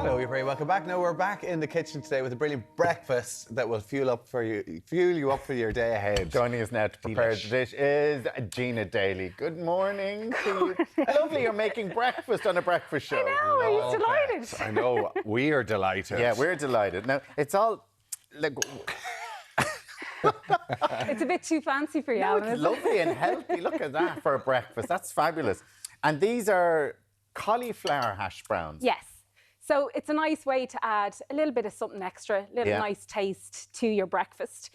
Hello, you're very welcome back. Now we're back in the kitchen today with a brilliant breakfast that will fuel you up for your day ahead. Joining us now to prepare the dish is Gina Daly. Good morning to you. Lovely, you're making breakfast on a breakfast show. I know, he's delighted. I know, we are delighted. Yeah, we're delighted. Now, it's all... Like, It's a bit too fancy for you, Alan, it's isn't it? lovely and healthy. Look at that for a breakfast. That's fabulous. And these are cauliflower hash browns. Yes. So it's a nice way to add a little bit of something extra, a little nice taste to your breakfast.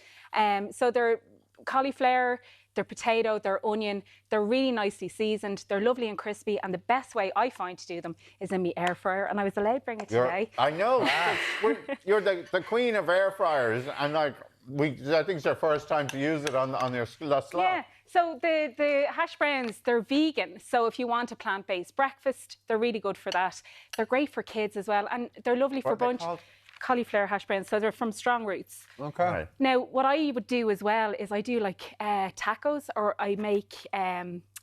So they're cauliflower, they're potato, they're onion, they're really nicely seasoned, they're lovely and crispy, and the best way I find to do them is in my air fryer, and I was allowed to bring it today. I know. You're the queen of air fryers, and like, I think it's your first time to use it on your slot. Yeah. So the hash browns, they're vegan. So if you want a plant-based breakfast, they're really good for that. They're great for kids as well, and they're lovely for brunch. Cauliflower hash browns. So they're from Strong Roots. Okay. Right. Now, what I would do as well is I do like tacos, or I make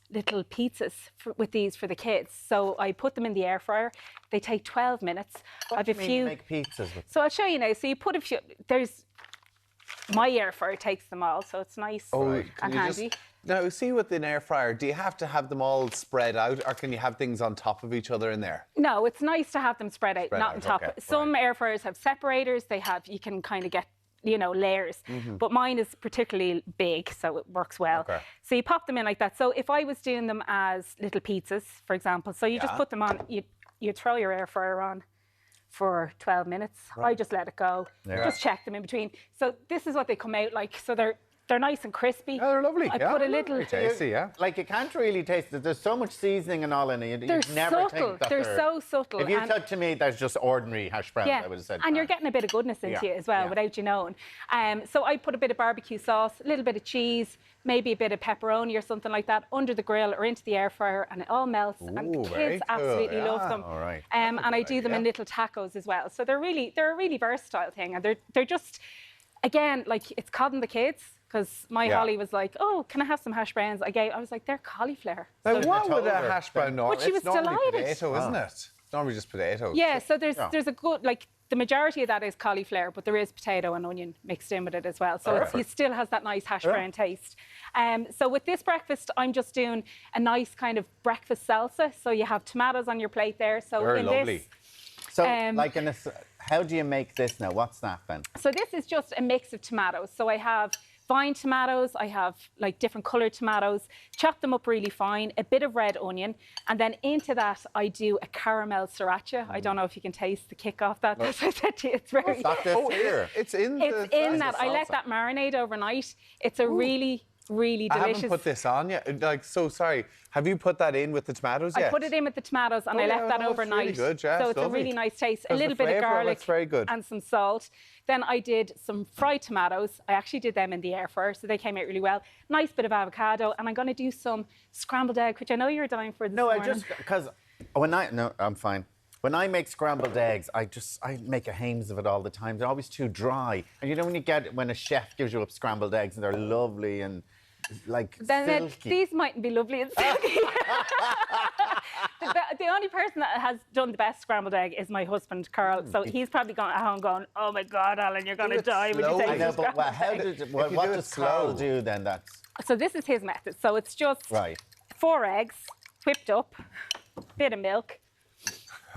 little pizzas with these for the kids. So I put them in the air fryer. They take 12 minutes. What do you mean you make pizzas with? So I'll show you now. So you put a few. My air fryer takes them all, so it's nice and handy. Now, see with an air fryer, do you have to have them all spread out, or can you have things on top of each other in there? No, it's nice to have them spread out, not on top. Okay, Some air fryers have separators. You can kind of get, layers. But mine is particularly big, so it works well. Okay. So you pop them in like that. So if I was doing them as little pizzas, for example, so you just put them on, you throw your air fryer on for 12 minutes. I just let it go. Just check them in between. So this is what they come out like. So they're nice and crispy. Oh, they're lovely. I put a little... Very tasty, yeah. Like, you can't really taste it. There's so much seasoning and all in it. They're You'd never subtle. think that They're so subtle. If you said to me there's just ordinary hash browns, I would have said and you're getting a bit of goodness into you as well without you knowing. So I put a bit of barbecue sauce, a little bit of cheese, maybe a bit of pepperoni or something like that under the grill or into the air fryer, and it all melts. And the kids absolutely love them. All right. And I do them in little tacos as well. So they're a really versatile thing, and they're just, again, like, it's codding the kids. Because my Holly was like, "Oh, can I have some hash browns?" I was like, "They're cauliflower." Now, what would a hash brown normally? But she was it's normally delighted. potato, isn't it? It's normally just potatoes. Yeah, so there's a good, like, the majority of that is cauliflower, but there is potato and onion mixed in with it as well. So it still has that nice hash brown taste. So with this breakfast, I'm just doing a nice kind of breakfast salsa. So you have tomatoes on your plate there. So Very lovely. So, like, how do you make this now? What's that then? So this is just a mix of tomatoes. So I have vine tomatoes, I have like different coloured tomatoes, chop them up really fine, a bit of red onion, and then into that I do a caramel sriracha. I don't know if you can taste the kick off that. That's what I said to you. It's very... It's in that. I let that marinate overnight. It's a really delicious... I haven't put this on yet. Like, so sorry. Have you put that in with the tomatoes yet? I put it in with the tomatoes and I left that overnight. It's really good, yeah, so it's a really nice taste. A little bit of garlic and some salt. Then I did some fried tomatoes. I actually did them in the air fryer, so they came out really well. Nice bit of avocado, and I'm going to do some scrambled egg, which I know you're dying for this morning. Because I'm fine. When I make scrambled eggs, I make a hames of it all the time. They're always too dry. And when a chef gives you up scrambled eggs and they're lovely and like silky. These mightn't be lovely and silky. The only person that has done the best scrambled egg is my husband, Carl. So he's probably going at home going, "Oh my God, Alan, you're going to die when you take this scrambled egg." What does Carl do then? So this is his method. So it's just 4 eggs, whipped up, bit of milk.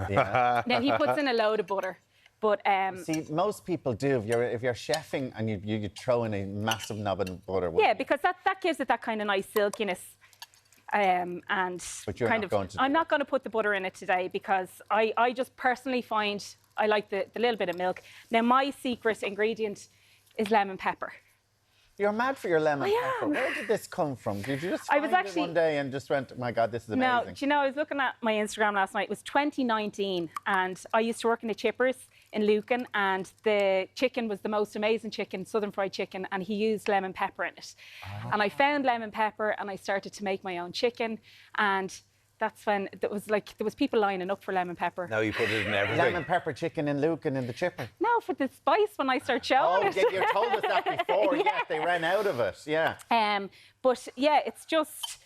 Then he puts in a load of butter. But see, most people do. If you're chefing and you throw in a massive knob of butter. Yeah, because that gives it that kind of nice silkiness. But you're not going to. I'm not going to put the butter in it today because I just personally find I like the little bit of milk. Now my secret ingredient is lemon pepper. You're mad for your lemon pepper. Where did this come from? Did you just find it one day and just went, "Oh my God, this is amazing"? No, do you know, I was looking at my Instagram last night. It was 2019, and I used to work in the Chippers in Lucan, and the chicken was the most amazing chicken, southern fried chicken, and he used lemon pepper in it. And I found lemon pepper, and I started to make my own chicken, and that's when there was people lining up for lemon pepper. Now you put it in everything. Lemon pepper chicken in Lucan in the Chipper. No, for the spice when I start showing it. Oh, you told us that before. Yeah, they ran out of it. Yeah. But yeah, it's just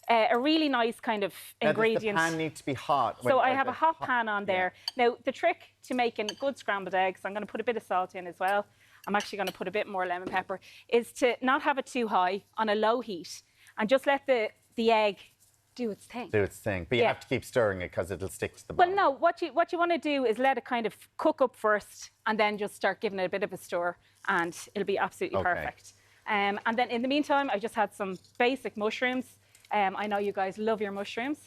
a really nice kind of ingredient. Does the pan need to be hot? So I have a hot pan on there. Now, the trick to making good scrambled eggs, I'm going to put a bit of salt in as well. I'm actually going to put a bit more lemon pepper, is to not have it too high on a low heat and just let the egg do its thing. Do its thing. But you have to keep stirring it because it'll stick to the Well, bottom. no, what you want to do is let it kind of cook up first and then just start giving it a bit of a stir and it'll be absolutely perfect. And then in the meantime, I just had some basic mushrooms. I know you guys love your mushrooms.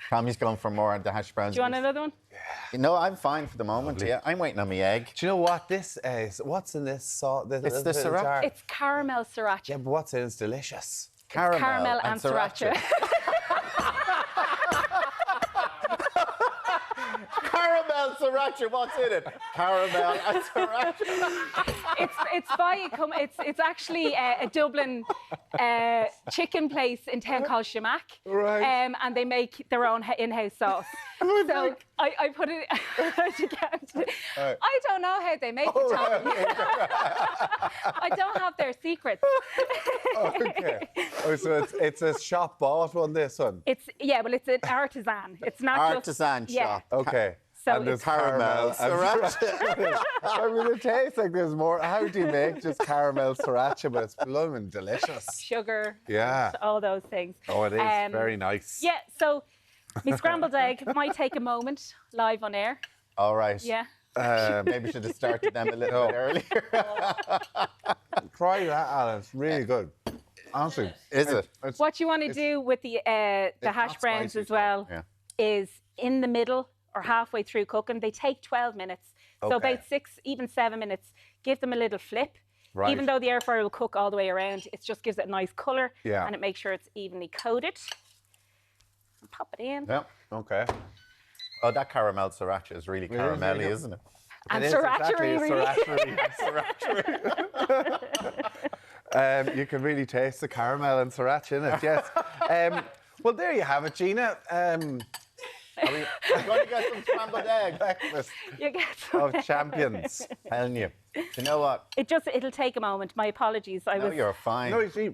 Tommy's going for more on the hash browns. Do you want another one? No, I'm fine for the moment. Yeah, I'm waiting on my egg. Do you know what this is? What's in this sauce? It's the sriracha. It's caramel sriracha. Yeah, but what's in it? It's delicious. Caramel and sriracha. Caramel sriracha, what's in it? Caramel and sriracha. It's actually a Dublin chicken place in town called Shamack. Right. And they make their own in-house sauce. So I put it. I don't know how they make it, Tommy. I don't have their secrets. Okay. Oh, so it's a shop bought one, this one? It's an artisan. It's not Artisan just, shop. Okay. So and there's it's caramel sriracha. I mean, it tastes like there's more. How do you make just caramel sriracha? But it's blooming delicious. Sugar. Yeah. All those things. Oh, it is very nice. Yeah. So, my scrambled egg might take a moment live on air. All right. Yeah. Maybe we should have started them a little bit earlier. Try that, Alan. It's really good. Honestly. Is it? What you want to do with the hash not browns spicy, as well yeah. is in the middle or halfway through cooking. They take 12 minutes. So Okay. about 6, even 7 minutes. Give them a little flip. Right. Even though the air fryer will cook all the way around, it just gives it a nice colour and it makes sure it's evenly coated. Pop it in. Yeah. Okay. Oh, that caramel sriracha is really caramelly, good. isn't it? And It is sriracha, exactly really. you can really taste the caramel and sriracha in it, yes. Well, there you have it, Gina. I'm going to get some scrambled eggs. Breakfast You get some. of champions. Telling you. You know what? It'll take a moment. My apologies. No, you're fine. No, you see,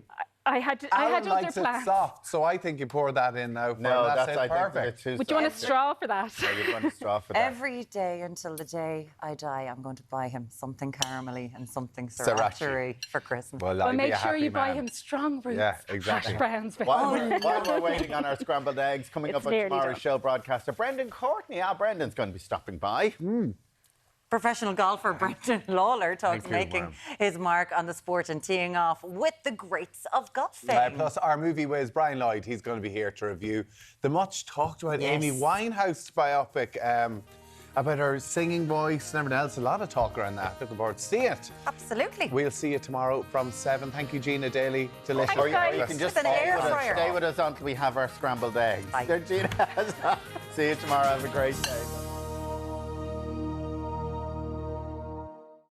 I had Alan other likes it plans. soft, so I think you pour that in now. No, that's that's it. I Perfect. think Would you want a straw for that? Yeah, you'd want a straw for that. Every day until the day I die, I'm going to buy him something caramelly and something Sriracha. sriracha for Christmas. Well, Well, I'd be make a sure happy you buy man. him strong roots. Yeah, exactly. Hash browns. While we're waiting on our scrambled eggs, coming It's up on nearly tomorrow's done. show broadcaster, Brendan Courtney. Brendan's going to be stopping by. Professional golfer Brendan Lawler talks Thank you, making ma'am. his mark on the sport and teeing off with the greats of golfing. Plus, our movie whiz, Brian Lloyd, he's going to be here to review the much talked about Amy Yes. Winehouse biopic about her singing voice and everything else. A lot of talk around that. Looking forward to seeing it. Absolutely. We'll see you tomorrow from 7. Thank you, Gina Daly. Delicious. Thanks, guys. You can just With an stay air with us. fryer. Stay with us until we have our scrambled eggs. Bye. Gina. See you tomorrow. Have a great day.